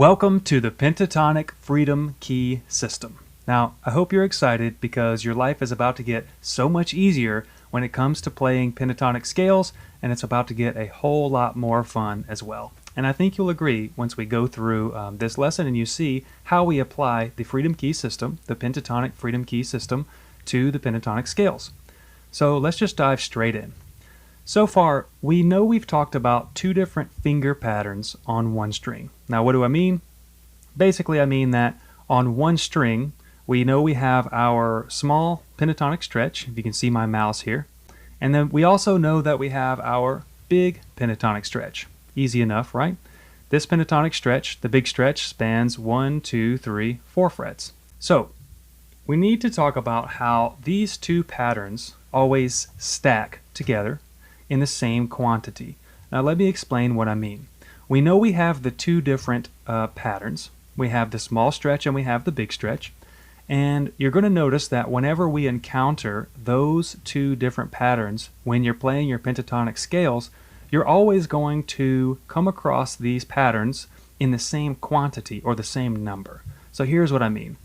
Welcome to the Pentatonic Freedom Key System. Now, I hope you're excited because your life is about to get so much easier when it comes to playing pentatonic scales, and it's about to get a whole lot more fun as well. And I think you'll agree once we go through this lesson and you see how we apply the Freedom Key System, the Pentatonic Freedom Key System, to the pentatonic scales. So let's just dive straight in. So far, we know we've talked about two different finger patterns on one string. Now, what do I mean? Basically, I mean that on one string, we know we have our small pentatonic stretch, if you can see my mouse here, and then we also know that we have our big pentatonic stretch. Easy enough, right? This pentatonic stretch, the big stretch, spans 1, 2, 3, 4 frets. So, we need to talk about how these two patterns always stack together in the same quantity. Now let me explain what I mean. We know we have the two different patterns. We have the small stretch and we have the big stretch. And you're going to notice that whenever we encounter those two different patterns when you're playing your pentatonic scales, you're always going to come across these patterns in the same quantity or the same number. So here's what I mean.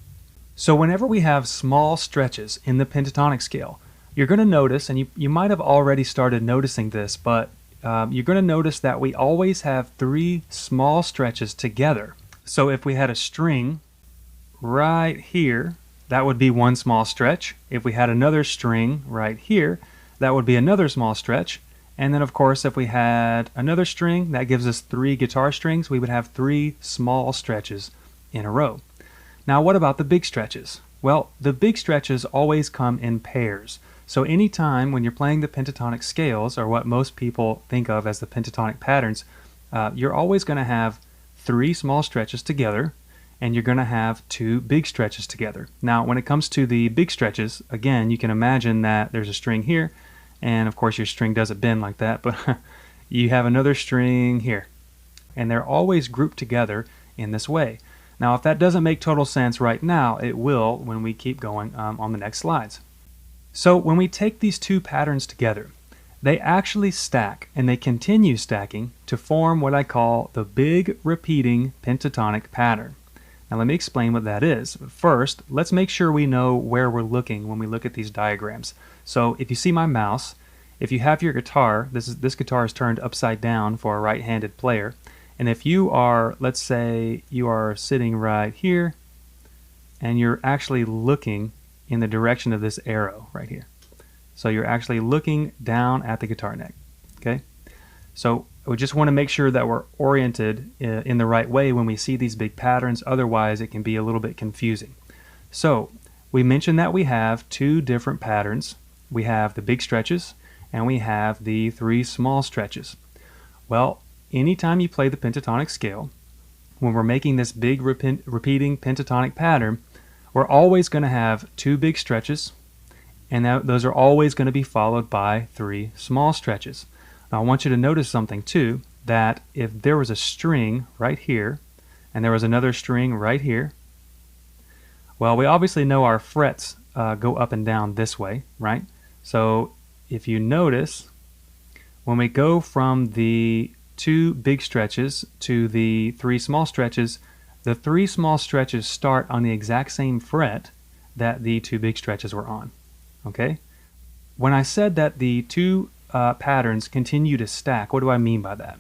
So whenever we have small stretches in the pentatonic scale, you're going to notice, and you might have already started noticing this, but you're going to notice that we always have three small stretches together. So if we had a string right here, that would be one small stretch. If we had another string right here, that would be another small stretch. And then of course, if we had another string, that gives us three guitar strings, we would have three small stretches in a row. Now what about the big stretches? Well, the big stretches always come in pairs. So anytime when you're playing the pentatonic scales, or what most people think of as the pentatonic patterns, you're always going to have three small stretches together, and you're going to have two big stretches together. Now, when it comes to the big stretches, again, you can imagine that there's a string here, and of course your string doesn't bend like that, but you have another string here, and they're always grouped together in this way. Now, if that doesn't make total sense right now, it will when we keep going on the next slides. So when we take these two patterns together, they actually stack, and they continue stacking to form what I call the big repeating pentatonic pattern. Now let me explain what that is. First, let's make sure we know where we're looking when we look at these diagrams. So if you see my mouse, if you have your guitar, this guitar is turned upside down for a right-handed player, and if you are, let's say you are sitting right here, and you're actually looking in the direction of this arrow right here. So you're actually looking down at the guitar neck, okay? So we just want to make sure that we're oriented in the right way when we see these big patterns, otherwise it can be a little bit confusing. So we mentioned that we have two different patterns. We have the big stretches and we have the three small stretches. Well, anytime you play the pentatonic scale, when we're making this big repeating pentatonic pattern, we're always going to have two big stretches, and those are always going to be followed by three small stretches. Now I want you to notice something too, that if there was a string right here, and there was another string right here, well, we obviously know our frets go up and down this way, right? So if you notice, when we go from the two big stretches to the three small stretches, the three small stretches start on the exact same fret that the two big stretches were on, okay? When I said that the two patterns continue to stack, what do I mean by that?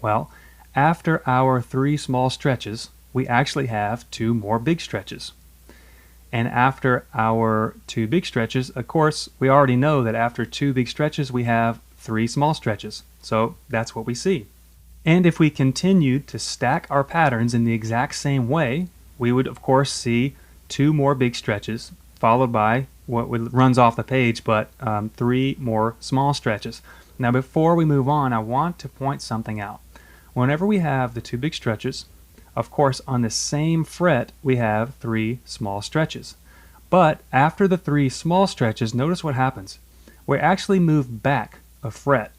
Well, after our three small stretches, we actually have two more big stretches. And after our two big stretches, of course, we already know that after two big stretches, we have three small stretches. So that's what we see. And if we continued to stack our patterns in the exact same way, we would of course see two more big stretches followed by what runs off the page, but three more small stretches. Now before we move on, I want to point something out. Whenever we have the two big stretches, of course on the same fret we have three small stretches. But after the three small stretches, notice what happens. We actually move back a fret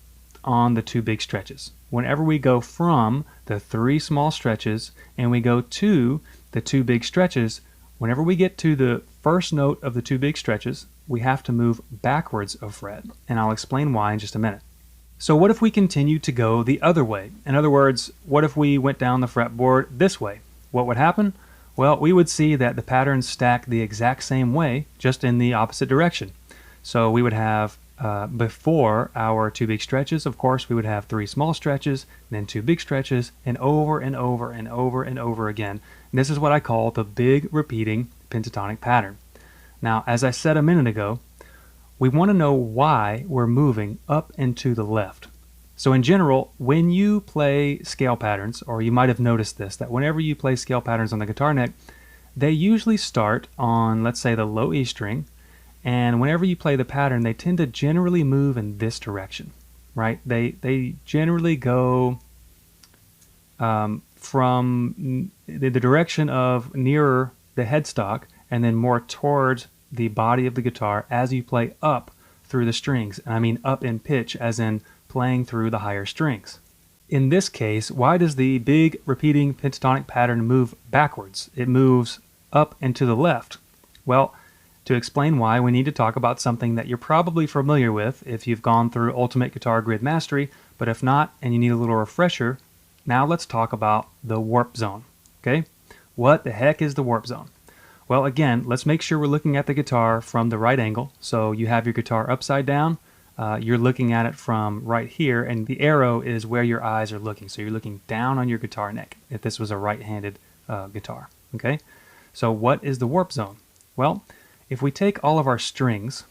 on the two big stretches. Whenever we go from the three small stretches and we go to the two big stretches, whenever we get to the first note of the two big stretches, we have to move backwards a fret, and I'll explain why in just a minute. So what if we continue to go the other way? In other words, what if we went down the fretboard this way? What would happen? Well, we would see that the patterns stack the exact same way, just in the opposite direction. So we would have, before our 2 big stretches, of course, we would have 3 small stretches, then 2 big stretches, and over and over and over and over again. And this is what I call the big repeating pentatonic pattern. Now, as I said a minute ago, we want to know why we're moving up and to the left. So in general, when you play scale patterns, or you might have noticed this, that whenever you play scale patterns on the guitar neck, they usually start on, let's say, the low E string, and whenever you play the pattern, they tend to generally move in this direction, right? They generally go from the direction of nearer the headstock and then more towards the body of the guitar as you play up through the strings. And I mean up in pitch, as in playing through the higher strings. In this case, why does the big repeating pentatonic pattern move backwards? It moves up and to the left. Well, to explain why, we need to talk about something that you're probably familiar with if you've gone through Ultimate Guitar Grid Mastery, but if not, and you need a little refresher, now let's talk about the warp zone. Okay? What the heck is the warp zone? Well, again, let's make sure we're looking at the guitar from the right angle. So you have your guitar upside down. You're looking at it from right here, and the arrow is where your eyes are looking. So you're looking down on your guitar neck if this was a right-handed guitar. Okay? So what is the warp zone? Well, if we take all of our strings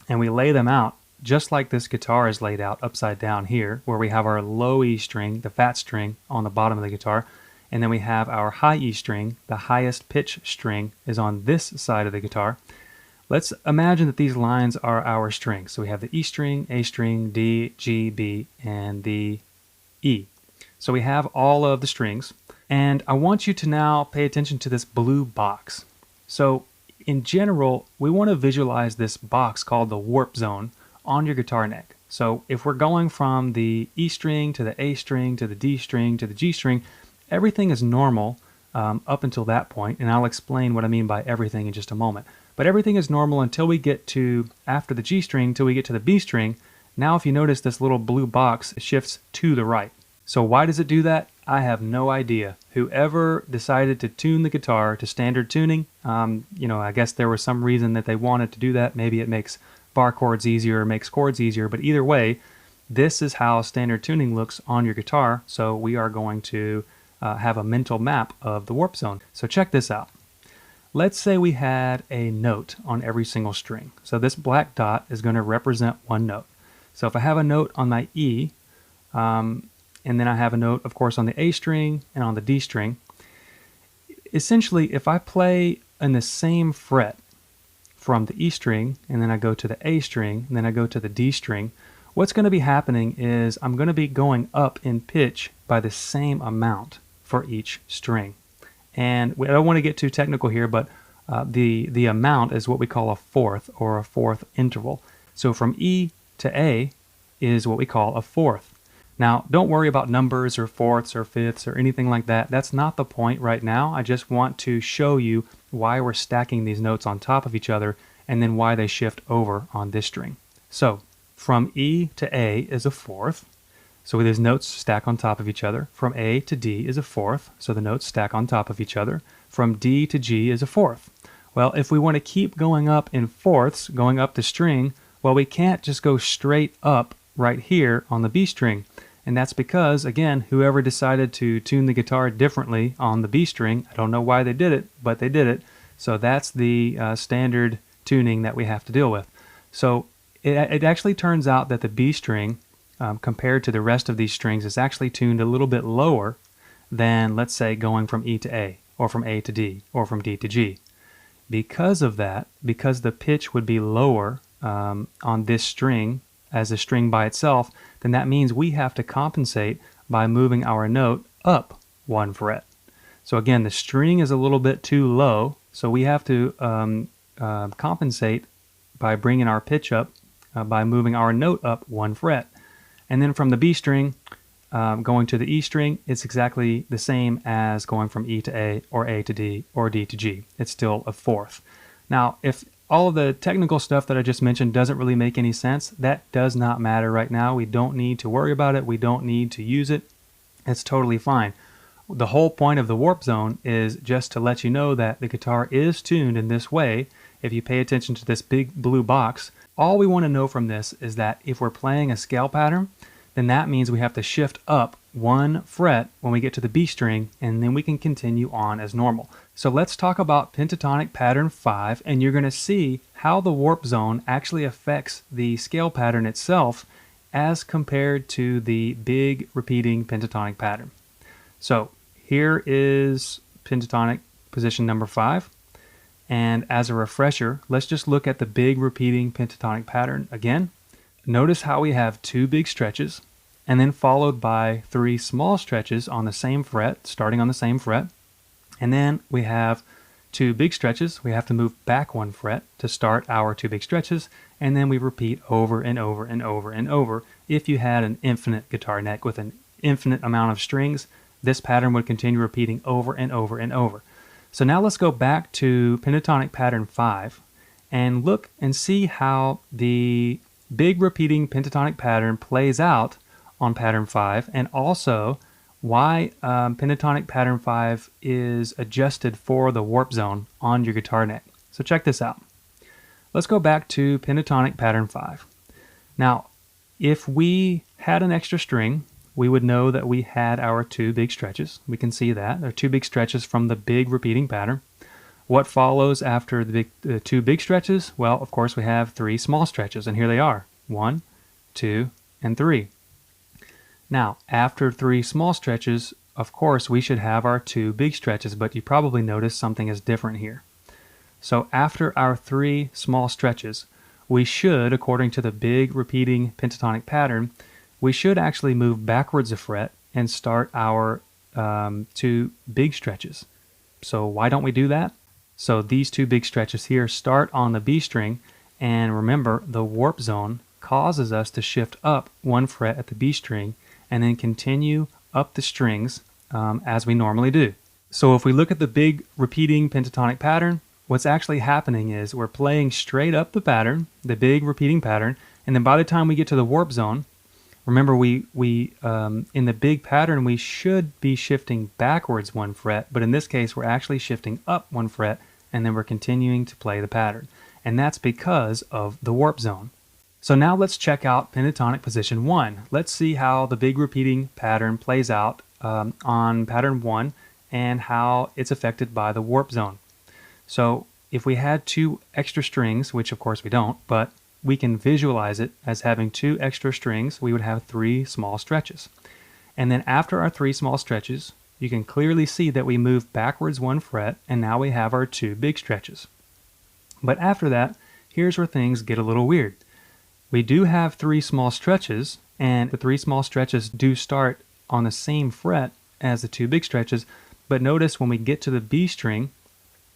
and we lay them out just like this guitar is laid out upside down here, where we have our low E string, the fat string, on the bottom of the guitar, and then we have our high E string, the highest pitch string, is on this side of the guitar. Let's imagine that these lines are our strings. So we have the E string, A string, D, G, B, and the E. So we have all of the strings, and I want you to now pay attention to this blue box. So in general, we want to visualize this box called the warp zone on your guitar neck. So if we're going from the E string to the A string to the D string to the G string, everything is normal up until that point, and I'll explain what I mean by everything in just a moment. But everything is normal until we get to, after the G string, until we get to the B string. Now if you notice, this little blue box shifts to the right. So why does it do that? I have no idea. Whoever decided to tune the guitar to standard tuning, I guess there was some reason that they wanted to do that. Maybe it makes bar chords easier or makes chords easier, but either way, this is how standard tuning looks on your guitar. So we are going to have a mental map of the warp zone. So check this out. Let's say we had a note on every single string. So this black dot is going to represent one note. So if I have a note on my E, and then I have a note, of course, on the A string and on the D string, essentially, if I play in the same fret from the E string, and then I go to the A string, and then I go to the D string, what's going to be happening is I'm going to be going up in pitch by the same amount for each string. And I don't want to get too technical here, but the amount is what we call a fourth, or a fourth interval. So from E to A is what we call a fourth. Now, don't worry about numbers or fourths or fifths or anything like that. That's not the point right now. I just want to show you why we're stacking these notes on top of each other, and then why they shift over on this string. So from E to A is a fourth. So these notes stack on top of each other. From A to D is a fourth, so the notes stack on top of each other. From D to G is a fourth. Well, if we want to keep going up in fourths, going up the string, well, we can't just go straight up right here on the B string. And that's because, again, whoever decided to tune the guitar differently on the B string, I don't know why they did it, but they did it. So that's the standard tuning that we have to deal with. So it actually turns out that the B string, compared to the rest of these strings, is actually tuned a little bit lower than, let's say, going from E to A, or from A to D, or from D to G. Because of that, because the pitch would be lower on this string as a string by itself, then that means we have to compensate by moving our note up one fret. So again, the string is a little bit too low, so we have to compensate by bringing our pitch up by moving our note up one fret. And then from the B string, going to the E string, it's exactly the same as going from E to A, or A to D, or D to G. It's still a fourth. Now, if all of the technical stuff that I just mentioned doesn't really make any sense. That does not matter right now. We don't need to worry about it. We don't need to use it. It's totally fine. The whole point of the warp zone is just to let you know that the guitar is tuned in this way. If you pay attention to this big blue box, all we want to know from this is that if we're playing a scale pattern, then that means we have to shift up 1 fret when we get to the B string, and then we can continue on as normal. So let's talk about pentatonic pattern 5, and you're going to see how the warp zone actually affects the scale pattern itself as compared to the big repeating pentatonic pattern. So here is pentatonic position number 5. And as a refresher, let's just look at the big repeating pentatonic pattern again. Notice how we have 2 big stretches, and then followed by 3 small stretches on the same fret, starting on the same fret. And then we have 2 big stretches. We have to move back 1 fret to start our 2 big stretches, and then we repeat over and over and over and over. If you had an infinite guitar neck with an infinite amount of strings, this pattern would continue repeating over and over and over. So now let's go back to pentatonic pattern 5 and look and see how the big repeating pentatonic pattern plays out on pattern 5, and also why pentatonic pattern 5 is adjusted for the warp zone on your guitar neck. So check this out. Let's go back to pentatonic pattern 5. Now, if we had an extra string, we would know that we had our 2 big stretches. We can see that. There are 2 big stretches from the big repeating pattern. What follows after the 2 big stretches? Well, of course, we have 3 small stretches, and here they are. 1, 2, and 3. Now, after 3 small stretches, of course, we should have our 2 big stretches, but you probably notice something is different here. So after our 3 small stretches, we should, according to the big repeating pentatonic pattern, we should actually move backwards a fret and start our 2 big stretches. So why don't we do that? So these 2 big stretches here start on the B string, and remember, the warp zone causes us to shift up 1 fret at the B string and then continue up the strings as we normally do. So if we look at the big repeating pentatonic pattern, what's actually happening is we're playing straight up the pattern, the big repeating pattern, and then by the time we get to the warp zone, remember we in the big pattern we should be shifting backwards 1 fret, but in this case we're actually shifting up 1 fret, and then we're continuing to play the pattern. And that's because of the warp zone. So now let's check out pentatonic position 1. Let's see how the big repeating pattern plays out on pattern 1 and how it's affected by the warp zone. So if we had 2 extra strings, which of course we don't, but we can visualize it as having 2 extra strings, we would have 3 small stretches. And then after our 3 small stretches, you can clearly see that we move backwards 1 fret, and now we have our 2 big stretches. But after that, here's where things get a little weird. We do have 3 small stretches, and the 3 small stretches do start on the same fret as the 2 big stretches, but notice when we get to the B string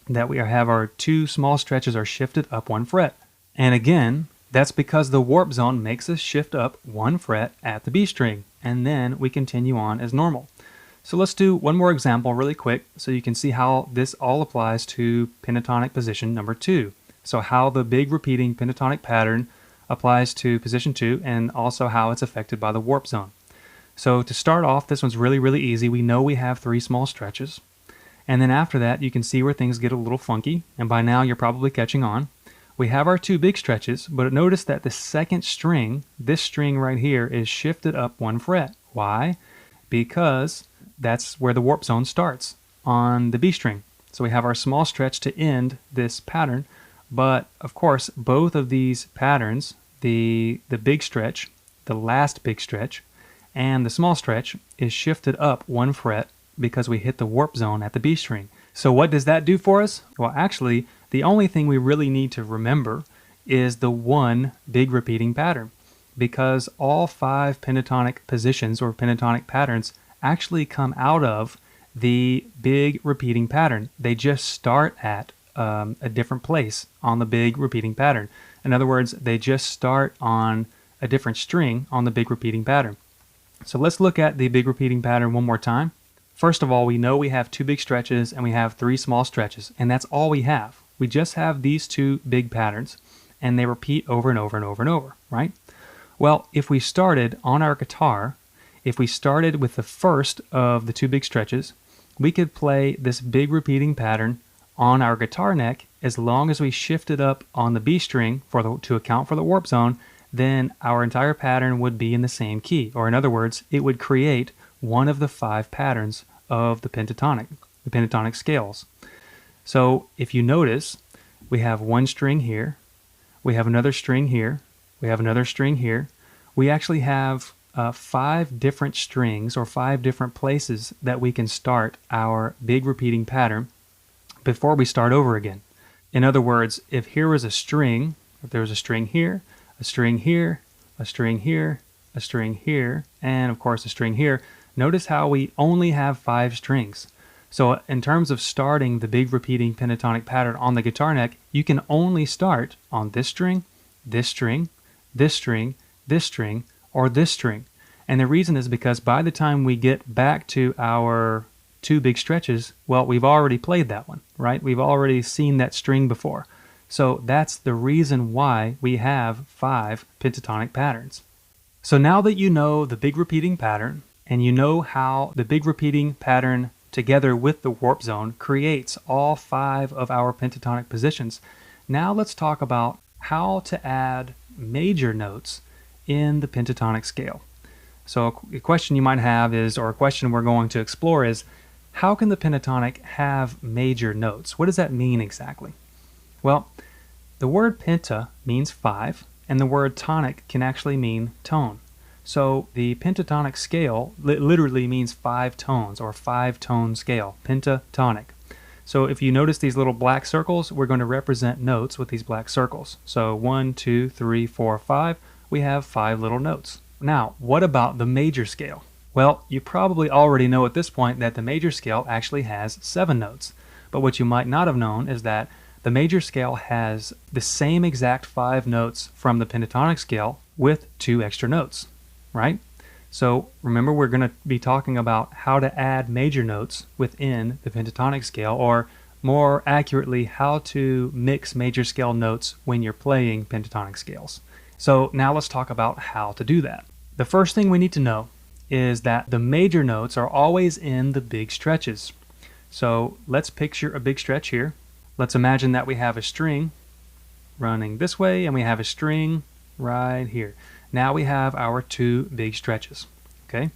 that we have our 2 small stretches are shifted up 1 fret. And again, that's because the warp zone makes us shift up 1 fret at the B string, and then we continue on as normal. So let's do one more example really quick so you can see how this all applies to pentatonic position number 2. So how the big repeating pentatonic pattern applies to position 2, and also how it's affected by the warp zone. So to start off, this one's really easy. We know we have 3 small stretches. And then after that, you can see where things get a little funky, and by now you're probably catching on. We have our 2 big stretches, but notice that the second string, this string right here, is shifted up 1 fret. Why? Because that's where the warp zone starts, on the B string. So we have our small stretch to end this pattern, but of course both of these patterns, the big stretch, the last big stretch, and the small stretch is shifted up 1 fret because we hit the warp zone at the B string. So what does that do for us? Well, actually, the only thing we really need to remember is the 1 big repeating pattern, because all 5 pentatonic positions or pentatonic patterns actually come out of the big repeating pattern. They just start at a different place on the big repeating pattern. In other words, they just start on a different string on the big repeating pattern. So let's look at the big repeating pattern one more time. First of all, we know we have 2 big stretches and we have 3 small stretches, and that's all we have. We just have these two big patterns, and they repeat over and over and over and over, right? Well, if we started on our guitar, if we started with the first of the two big stretches, we could play this big repeating pattern on our guitar neck as long as we shifted up on the B string to account for the warp zone. Then our entire pattern would be in the same key, or in other words, it would create one of the 5 patterns of the pentatonic scales. So if you notice, we have one string here, we have another string here, we have another string here. We actually have 5 different strings or 5 different places that we can start our big repeating pattern before we start over again. In other words, if here was a string, if there was a string here, a string here, a string here, a string here, and of course a string here, notice how we only have 5 strings. So in terms of starting the big repeating pentatonic pattern on the guitar neck, you can only start on this string, this string, this string, this string, or this string. And the reason is because by the time we get back to our 2 big stretches, well, we've already played that one, right? We've already seen that string before. So that's the reason why we have 5 pentatonic patterns. So now that you know the big repeating pattern, and you know how the big repeating pattern together with the warp zone creates all 5 of our pentatonic positions, now let's talk about how to add major notes in the pentatonic scale. So a question you might have is, or a question we're going to explore is, how can the pentatonic have major notes? What does that mean exactly? Well, the word penta means 5, and the word tonic can actually mean tone. So the pentatonic scale literally means 5 tones, or 5-tone scale, pentatonic. So if you notice these little black circles, we're going to represent notes with these black circles. So 1, 2, 3, 4, 5, we have 5 little notes. Now, what about the major scale? Well, you probably already know at this point that the major scale actually has 7 notes. But what you might not have known is that the major scale has the same exact 5 notes from the pentatonic scale with 2 extra notes, right? So remember, we're going to be talking about how to add major notes within the pentatonic scale, or more accurately, how to mix major scale notes when you're playing pentatonic scales. So now let's talk about how to do that. The first thing we need to know is that the major notes are always in the big stretches. So let's picture a big stretch here. Let's imagine that we have a string running this way, and we have a string right here. Now we have our 2 big stretches, okay?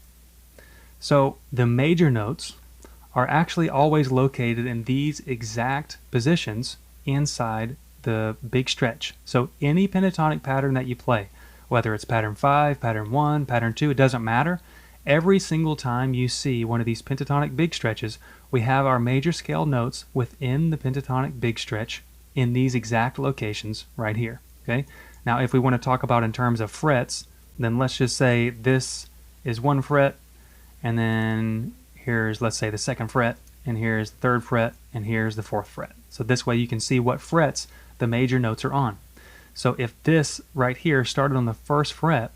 So the major notes are actually always located in these exact positions inside the big stretch. So any pentatonic pattern that you play, whether it's pattern 5, pattern 1, pattern 2, it doesn't matter. Every single time you see one of these pentatonic big stretches, we have our major scale notes within the pentatonic big stretch in these exact locations right here, okay? Now, if we want to talk about in terms of frets, then let's just say this is 1 fret, and then here's, let's say, the 2nd fret, and here's the 3rd fret, and here's the 4th fret. So this way you can see what frets the major notes are on. So if this right here started on the 1st fret,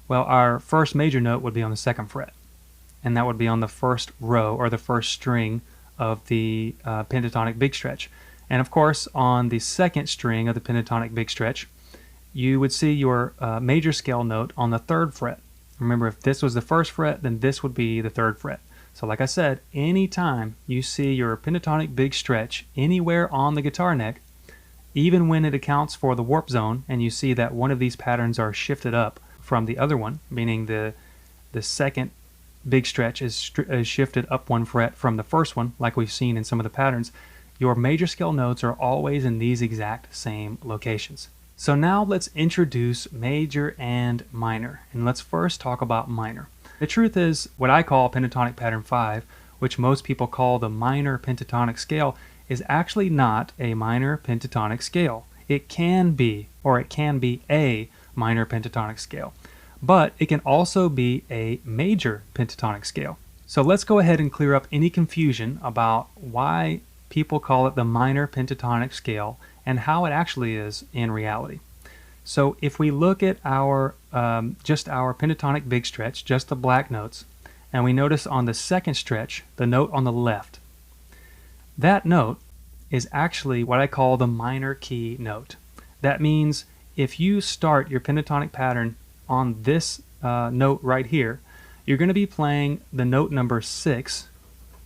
well, our first major note would be on the 2nd fret, and that would be on the 1st row, or the 1st string of the pentatonic big stretch. And of course, on the 2nd string of the pentatonic big stretch, you would see your major scale note on the 3rd fret. Remember, if this was the 1st fret, then this would be the 3rd fret. So like I said, anytime you see your pentatonic big stretch anywhere on the guitar neck, even when it accounts for the warp zone, and you see that one of these patterns are shifted up from the other one, meaning the 2nd big stretch is shifted up 1 fret from the 1st one, like we've seen in some of the patterns, your major scale notes are always in these exact same locations. So now let's introduce major and minor, and let's first talk about minor. The truth is, what I call pentatonic pattern 5, which most people call the minor pentatonic scale, is actually not a minor pentatonic scale. It can be, or it can be a minor pentatonic scale, but it can also be a major pentatonic scale. So let's go ahead and clear up any confusion about why people call it the minor pentatonic scale and how it actually is in reality. So if we look at our just our pentatonic big stretch, just the black notes, and we notice on the 2nd stretch, the note on the left, that note is actually what I call the minor key note. That means if you start your pentatonic pattern on this note right here, you're going to be playing the note number 6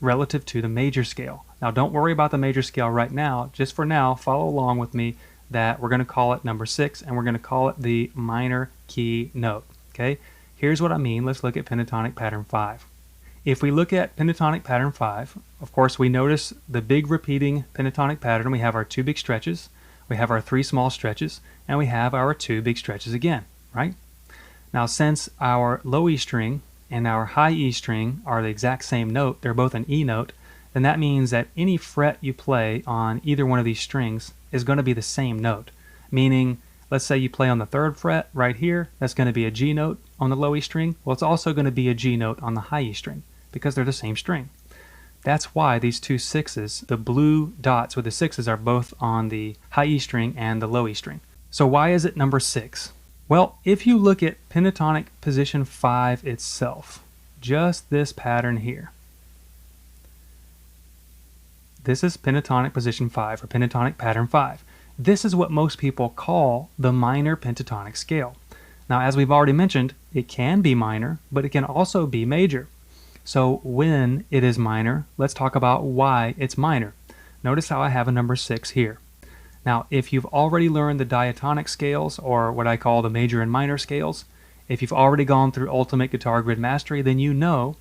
relative to the major scale. Now don't worry about the major scale right now. Just for now, follow along with me that we're going to call it number 6 and we're going to call it the minor key note. Okay? Here's what I mean. Let's look at pentatonic pattern 5. If we look at pentatonic pattern 5, of course we notice the big repeating pentatonic pattern. We have our 2 big stretches, we have our 3 small stretches, and we have our 2 big stretches again, right? Now since our low E string and our high E string are the exact same note, they're both an E note, then that means that any fret you play on either one of these strings is going to be the same note. Meaning, let's say you play on the 3rd fret right here, that's going to be a G note on the low E string. Well, it's also going to be a G note on the high E string, because they're the same string. That's why these 2 6s, the blue dots with the 6s, are both on the high E string and the low E string. So why is it number 6? Well, if you look at pentatonic position 5 itself, just this pattern here, this is pentatonic position 5, or pentatonic pattern 5. This is what most people call the minor pentatonic scale. Now, as we've already mentioned, it can be minor, but it can also be major. So when it is minor, let's talk about why it's minor. Notice how I have a number 6 here. Now, if you've already learned the diatonic scales, or what I call the major and minor scales, if you've already gone through Ultimate Guitar Grid Mastery, then you know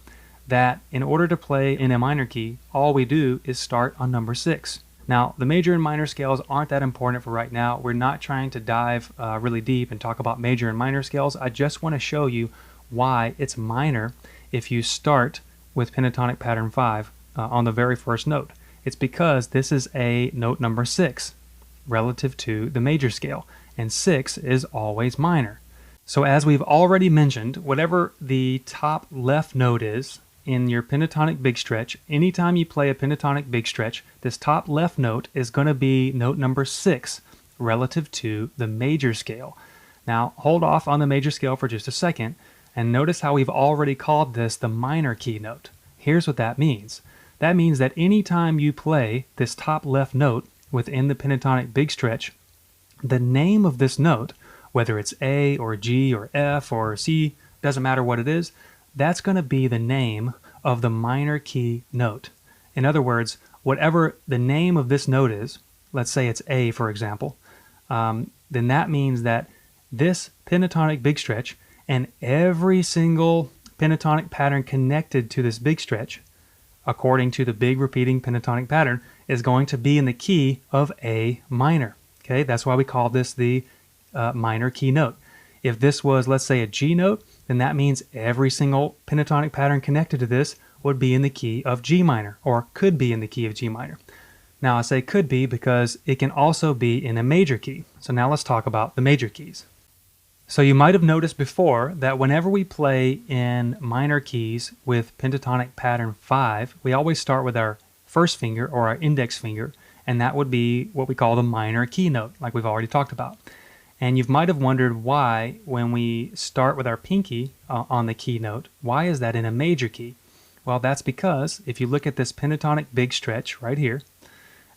that in order to play in a minor key, all we do is start on number 6. Now, the major and minor scales aren't that important for right now. We're not trying to dive really deep and talk about major and minor scales. I just want to show you why it's minor if you start with pentatonic pattern 5 on the very first note. It's because this is a note number 6 relative to the major scale, and 6 is always minor. So as we've already mentioned, whatever the top left note is in your pentatonic big stretch, anytime you play a pentatonic big stretch, this top left note is going to be note number 6 relative to the major scale. Now hold off on the major scale for just a second, and notice how we've already called this the minor key note. Here's what that means. That means that anytime you play this top left note within the pentatonic big stretch, the name of this note, whether it's A or G or F or C, doesn't matter what it is, that's going to be the name of the minor key note. In other words, whatever the name of this note is, let's say it's A for example, then that means that this pentatonic big stretch and every single pentatonic pattern connected to this big stretch, according to the big repeating pentatonic pattern, is going to be in the key of A minor. Okay, that's why we call this the minor key note. If this was, let's say, a G note, then that means every single pentatonic pattern connected to this would be in the key of G minor, or could be in the key of G minor. Now I say could be because it can also be in a major key. So now let's talk about the major keys. So you might have noticed before that whenever we play in minor keys with pentatonic pattern 5, we always start with our first finger or our index finger, and that would be what we call the minor key note, like we've already talked about. And you might have wondered why, when we start with our pinky on the key note, why is that in a major key? Well, that's because if you look at this pentatonic big stretch right here,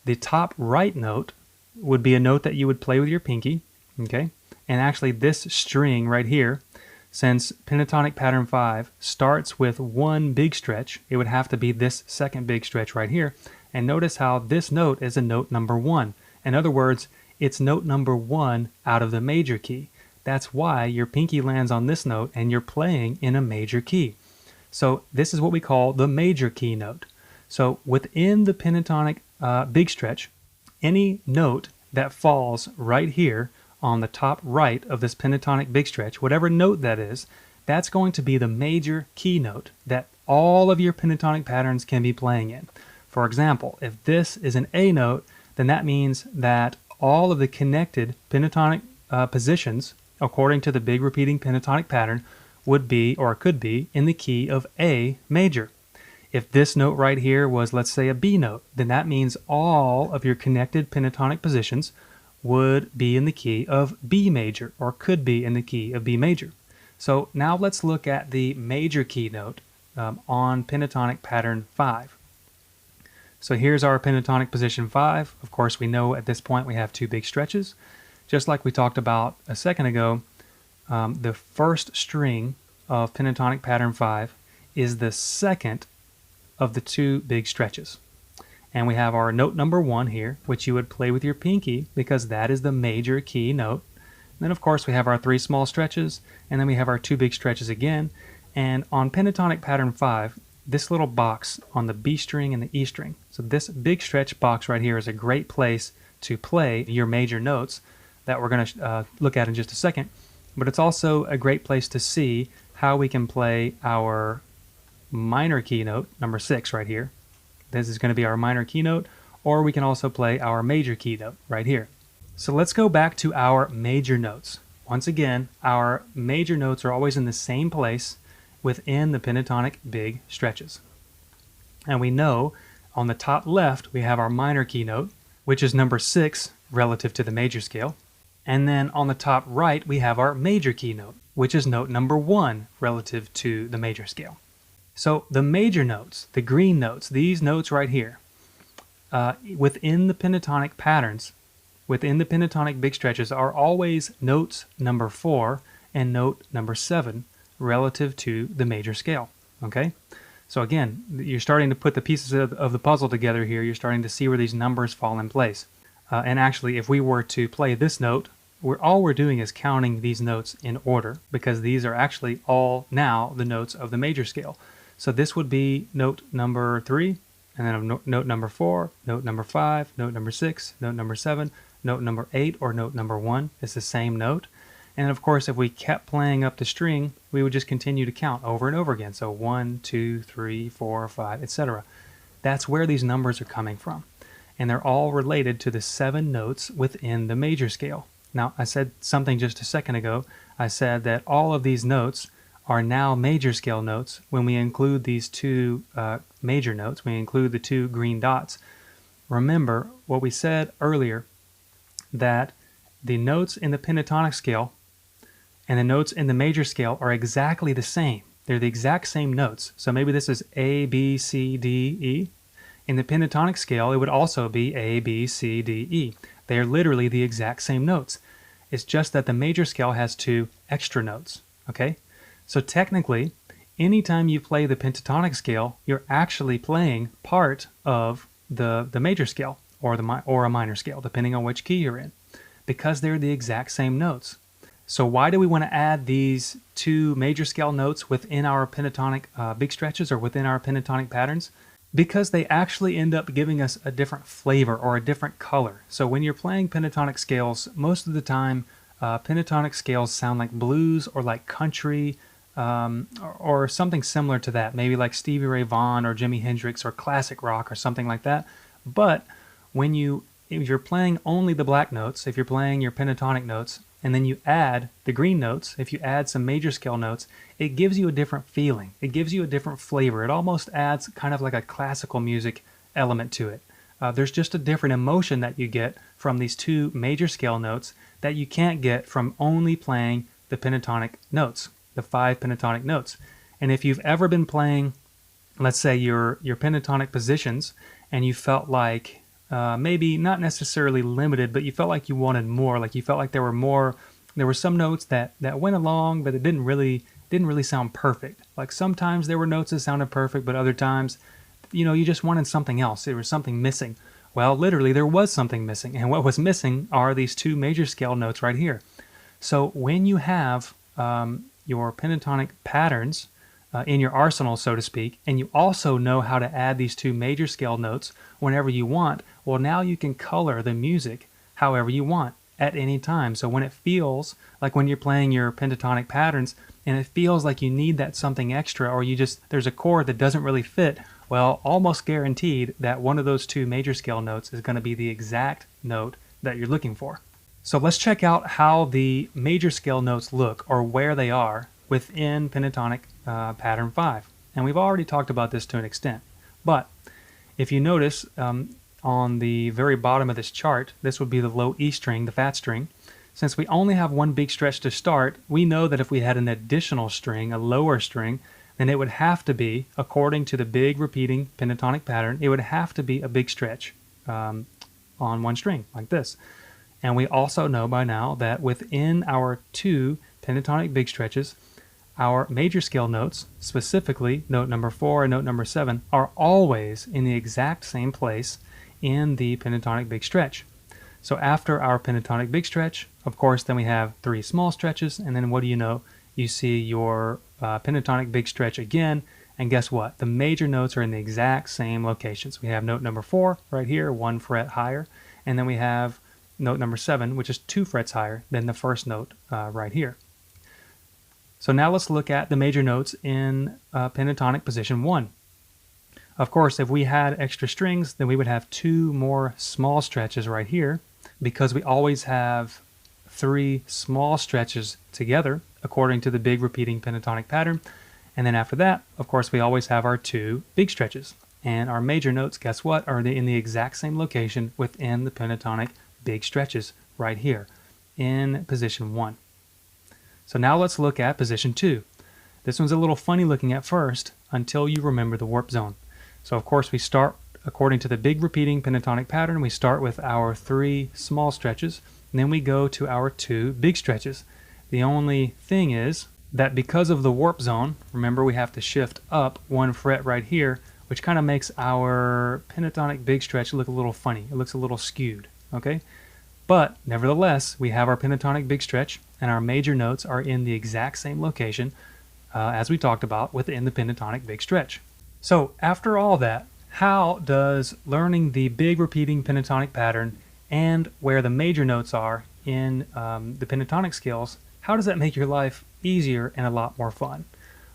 the top right note would be a note that you would play with your pinky, okay? And actually this string right here, since pentatonic pattern 5 starts with one big stretch, it would have to be this second big stretch right here. And notice how this note is a note number 1. In other words, it's note number 1 out of the major key. That's why your pinky lands on this note and you're playing in a major key. So this is what we call the major key note. So within the pentatonic big stretch, any note that falls right here on the top right of this pentatonic big stretch, whatever note that is, that's going to be the major key note that all of your pentatonic patterns can be playing in. For example, if this is an A note, then that means that all of the connected pentatonic positions, according to the big repeating pentatonic pattern, would be, or could be, in the key of A major. If this note right here was, let's say, a B note, then that means all of your connected pentatonic positions would be in the key of B major, or could be in the key of B major. So now let's look at the major key note on pentatonic pattern 5. So here's our pentatonic position 5. Of course, we know at this point we have two big stretches. Just like we talked about a second ago, the first string of pentatonic pattern 5 is the second of the two big stretches. And we have our note number 1 here, which you would play with your pinky because that is the major key note. And then of course we have our 3 small stretches, and then we have our 2 big stretches again. And on pentatonic pattern 5, this little box on the B string and the E string. So this big stretch box right here is a great place to play your major notes that we're going to look at in just a second. But it's also a great place to see how we can play our minor key note, number 6 right here. This is going to be our minor key note, or we can also play our major key note right here. So let's go back to our major notes. Once again, our major notes are always in the same place within the pentatonic big stretches. And we know on the top left we have our minor key note, which is number 6 relative to the major scale. And then on the top right we have our major key note, which is note number 1 relative to the major scale. So the major notes, the green notes, these notes right here, within the pentatonic patterns, within the pentatonic big stretches, are always notes number 4 and note number 7 relative to the major scale. Okay? So again, you're starting to put the pieces of the puzzle together here. You're starting to see where these numbers fall in place. And actually, if we were to play this note, all we're doing is counting these notes in order, because these are actually all now the notes of the major scale. So this would be note number 3, and then note number 4, note number 5, note number 6, note number 7, note number 8, or note number 1. It's the same note. And of course, if we kept playing up the string, we would just continue to count over and over again. So 1, 2, 3, 4, 5, etc. That's where these numbers are coming from. And they're all related to the 7 notes within the major scale. Now, I said something just a second ago. I said that all of these notes are now major scale notes when we include these 2 major notes. We include the 2 green dots. Remember what we said earlier, that the notes in the pentatonic scale and the notes in the major scale are exactly the same. They're the exact same notes. So maybe this is A, B, C, D, E. In the pentatonic scale, it would also be A, B, C, D, E. They are literally the exact same notes. It's just that the major scale has 2 extra notes. Okay? So technically, anytime you play the pentatonic scale, you're actually playing part of the major scale or a minor scale, depending on which key you're in, because they're the exact same notes. So why do we want to add these 2 major scale notes within our pentatonic big stretches or within our pentatonic patterns? Because they actually end up giving us a different flavor or a different color. So when you're playing pentatonic scales, most of the time, pentatonic scales sound like blues or like country, or something similar to that, maybe like Stevie Ray Vaughan or Jimi Hendrix or classic rock or something like that. But if you're playing only the black notes, if you're playing your pentatonic notes, and then you add the green notes, if you add some major scale notes, it gives you a different feeling. It gives you a different flavor. It almost adds kind of like a classical music element to it. There's just a different emotion that you get from these 2 major scale notes that you can't get from only playing the pentatonic notes, the 5 pentatonic notes. And if you've ever been playing, let's say your pentatonic positions, and you felt like maybe not necessarily limited, but you felt like you wanted more, like you felt like there were some notes that went along, but it didn't really sound perfect. Like sometimes there were notes that sounded perfect, but other times, you just wanted something else. There was something missing. Well, literally there was something missing, and what was missing are these 2 major scale notes right here. So when you have your pentatonic patterns in your arsenal, so to speak, and you also know how to add these 2 major scale notes whenever you want, well, now you can color the music however you want at any time. So when it feels like when you're playing your pentatonic patterns and it feels like you need that something extra, or there's a chord that doesn't really fit, well, almost guaranteed that one of those 2 major scale notes is going to be the exact note that you're looking for. So let's check out how the major scale notes look, or where they are within pentatonic pattern 5. And we've already talked about this to an extent. But if you notice on the very bottom of this chart, this would be the low E string, the fat string. Since we only have one big stretch to start, we know that if we had an additional string, a lower string, then it would have to be, according to the big repeating pentatonic pattern, it would have to be a big stretch on one string, like this. And we also know by now that within our two pentatonic big stretches, our major scale notes, specifically note number 4 and note number 7, are always in the exact same place in the pentatonic big stretch. So after our pentatonic big stretch, of course, then we have 3 small stretches, and then what do you know? You see your pentatonic big stretch again, and guess what? The major notes are in the exact same locations. We have note number 4 right here, 1 fret higher, and then we have note number 7, which is 2 frets higher than the first note right here. So now let's look at the major notes in pentatonic position 1. Of course, if we had extra strings, then we would have 2 more small stretches right here, because we always have 3 small stretches together according to the big repeating pentatonic pattern. And then after that, of course, we always have our 2 big stretches. And our major notes, guess what, are in the exact same location within the pentatonic big stretches right here in position 1. So now let's look at position 2. This one's a little funny looking at first until you remember the warp zone. So of course we start according to the big repeating pentatonic pattern. We start with our 3 small stretches, and then we go to our 2 big stretches. The only thing is that because of the warp zone, remember we have to shift up 1 fret right here, which kind of makes our pentatonic big stretch look a little funny. It looks a little skewed, okay? But nevertheless, we have our pentatonic big stretch, and our major notes are in the exact same location as we talked about within the pentatonic big stretch. So after all that, how does learning the big repeating pentatonic pattern and where the major notes are in the pentatonic scales, how does that make your life easier and a lot more fun?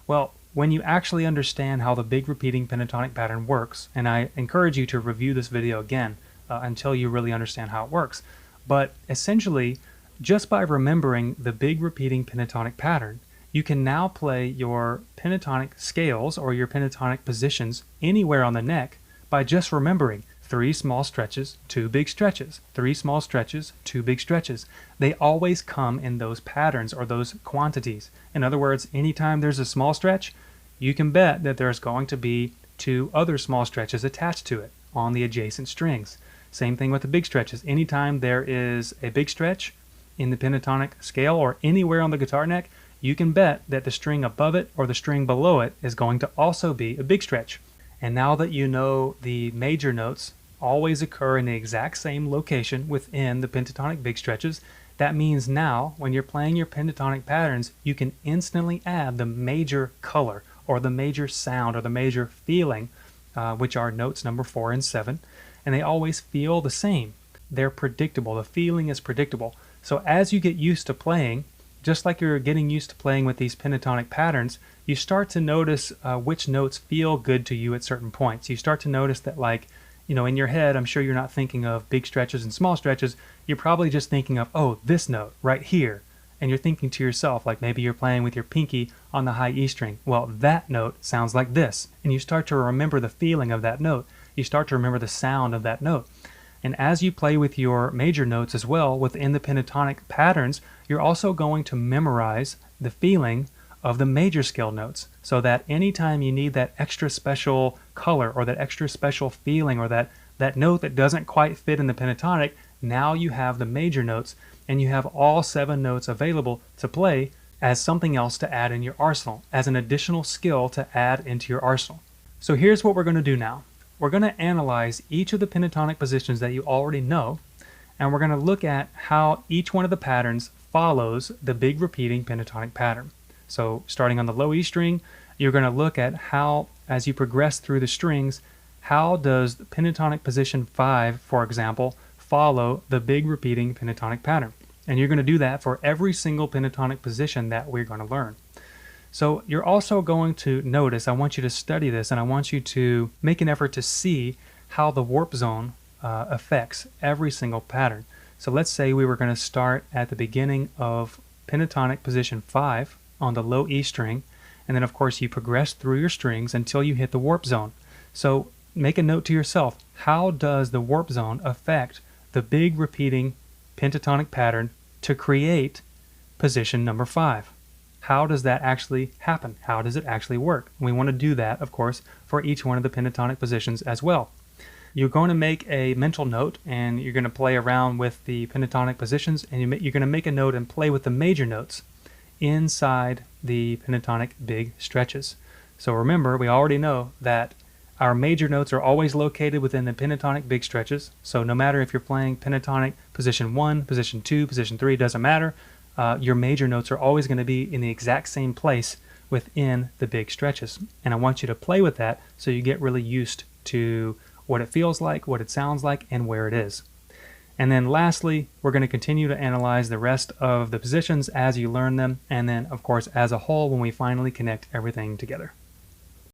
Well, when you actually understand how the big repeating pentatonic pattern works, and I encourage you to review this video again until you really understand how it works, but essentially, just by remembering the big repeating pentatonic pattern, you can now play your pentatonic scales or your pentatonic positions anywhere on the neck by just remembering 3 small stretches, 2 big stretches, 3 small stretches, 2 big stretches. They always come in those patterns or those quantities. In other words, anytime there's a small stretch, you can bet that there's going to be 2 other small stretches attached to it on the adjacent strings. Same thing with the big stretches. Anytime there is a big stretch in the pentatonic scale or anywhere on the guitar neck, you can bet that the string above it or the string below it is going to also be a big stretch. And now that you know the major notes always occur in the exact same location within the pentatonic big stretches, that means now when you're playing your pentatonic patterns, you can instantly add the major color or the major sound or the major feeling, which are notes number 4 and 7. And they always feel the same. They're predictable. The feeling is predictable. So as you get used to playing, just like you're getting used to playing with these pentatonic patterns, you start to notice which notes feel good to you at certain points. You start to notice that, like, you know, in your head, I'm sure you're not thinking of big stretches and small stretches. You're probably just thinking of, oh, this note right here. And you're thinking to yourself, like maybe you're playing with your pinky on the high E string. Well, that note sounds like this. And you start to remember the feeling of that note. You start to remember the sound of that note. And as you play with your major notes as well within the pentatonic patterns, you're also going to memorize the feeling of the major scale notes, so that anytime you need that extra special color or that extra special feeling or that note that doesn't quite fit in the pentatonic, now you have the major notes and you have all 7 notes available to play as something else to add in your arsenal, as an additional skill to add into your arsenal. So here's what we're going to do now. We're going to analyze each of the pentatonic positions that you already know, and we're going to look at how each one of the patterns follows the big repeating pentatonic pattern. So starting on the low E string, you're going to look at how, as you progress through the strings, how does the pentatonic position 5, for example, follow the big repeating pentatonic pattern. And you're going to do that for every single pentatonic position that we're going to learn. So you're also going to notice, I want you to study this, and I want you to make an effort to see how the warp zone affects every single pattern. So let's say we were going to start at the beginning of pentatonic position 5 on the low E string, and then of course you progress through your strings until you hit the warp zone. So make a note to yourself, how does the warp zone affect the big repeating pentatonic pattern to create position number 5? how does that actually happen? How does it actually work? We want to do that, of course, for each one of the pentatonic positions as well. You're going to make a mental note, and you're going to play around with the pentatonic positions, and you're going to make a note and play with the major notes inside the pentatonic big stretches. So remember, we already know that our major notes are always located within the pentatonic big stretches. So no matter if you're playing pentatonic position 1, position 2, position 3, doesn't matter. Your major notes are always going to be in the exact same place within the big stretches. And I want you to play with that so you get really used to what it feels like, what it sounds like, and where it is. And then lastly, we're going to continue to analyze the rest of the positions as you learn them, and then of course as a whole when we finally connect everything together.